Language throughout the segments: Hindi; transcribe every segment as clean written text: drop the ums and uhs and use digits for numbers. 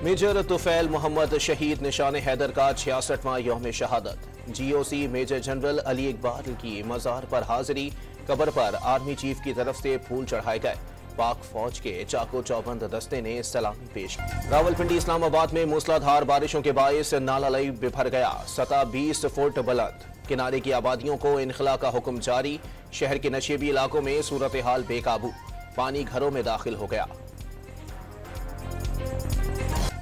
मेजर तुफैल मोहम्मद शहीद निशान हैदर का 66वां यौम शहादत। GOC major general Ali Iqbal की मज़ार पर हाजिरी, कब्र पर आर्मी चीफ की तरफ से फूल चढ़ाए गए। पाक फौज के चाको चौबंद दस्ते ने सलामी पेश की। रावलपिंडी इस्लामाबाद में मूसलाधार बारिशों के बायस नाला लई बिफर गया, सतह 20 फुट बुलंद। किनारे की आबादियों को इनखला का हुक्म जारी। शहर के नशेबी इलाकों में सूरत हाल बेकाबू, पानी घरों में दाखिल हो गया।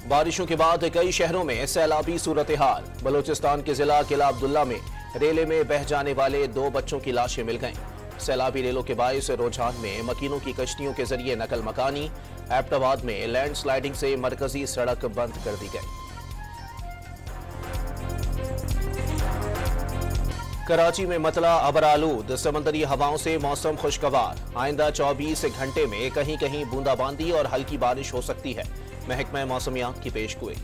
बारिशों के बाद कई शहरों में सैलाबी सूरत हाल। बलूचिस्तान के जिला किला अब्दुल्ला में रेले में बह जाने वाले 2 बच्चों की लाशें मिल गईं। सैलाबी रेलों के बायस रुझान में मकीनों की कश्तियों के जरिए नकल मकानी। एबटाबाद में लैंडस्लाइडिंग से मरकजी सड़क बंद कर दी गई। कराची में मतला अबरालूद, समंदरी हवाओं से मौसम खुशगवार। आइंदा 24 घंटे में कहीं कहीं बूंदाबांदी और हल्की बारिश हो सकती है, महकमा मौसमियात की पेशगोई।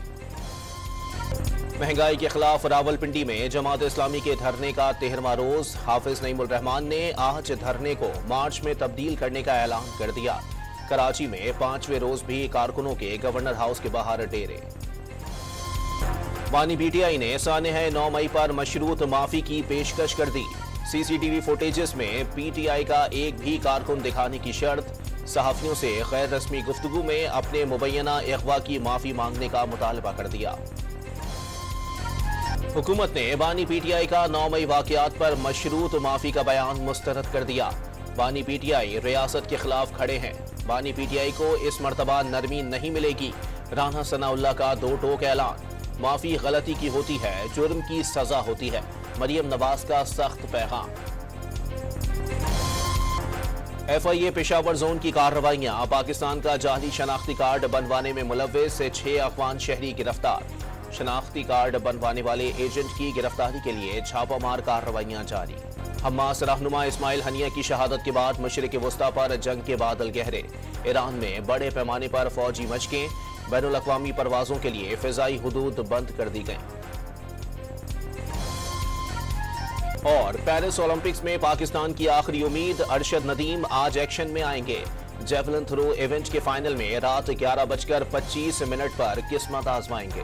महंगाई के खिलाफ रावलपिंडी में जमात इस्लामी के धरने का 13वां रोज। हाफिज नईमुल रहमान ने आज धरने को मार्च में तब्दील करने का ऐलान कर दिया। कराची में 5वें रोज भी कारकुनों के गवर्नर हाउस के बाहर डेरे। बानी PTI ने सानह 9 मई पर मशरूत माफी की पेशकश कर दी। CCTV फुटेजेस में PTI का एक भी कारकुन दिखाने की शर्त। सहाफियों से गैर रस्मी गुफ्तगू में अपने मुबैना अगवा की माफी मांगने का मुतालबा कर दिया। हुकूमत ने बानी PTI का 9 मई वाकयात पर मशरूत माफी का बयान मुस्तरद कर दिया। बानी PTI रियासत के खिलाफ खड़े हैं। बानी PTI को इस मर्तबा नरमी नहीं मिलेगी। राना सनाउल्लाह का 2 टोक ऐलान। माफी गलती की होती है, जुर्म की सजा होती है। मरियम नवाज का सख्त पैगाम। FIA पेशावर जोन की कार्रवाइयां। पाकिस्तान का जाली शनाख्ती कार्ड बनवाने में मुलव्विस 6 अफगान शहरी गिरफ्तार। शनाख्ती कार्ड बनवाने वाले एजेंट की गिरफ्तारी के लिए छापामार कार्रवाइयां जारी। हमास रहनुमा इस्माइल हनिया की शहादत के बाद मशरिक वस्ता पर जंग के बादल गहरे। ईरान में बड़े पैमाने पर फौजी मशकें। बैनुल अक़वामी परवाजों के लिए फ़िज़ाई हुदूद बंद कर दी गई। और पेरिस ओलंपिक्स में पाकिस्तान की आखिरी उम्मीद अरशद नदीम आज एक्शन में आएंगे। जेवलिन थ्रो इवेंट के फाइनल में रात 11:25 पर किस्मत आजमाएंगे।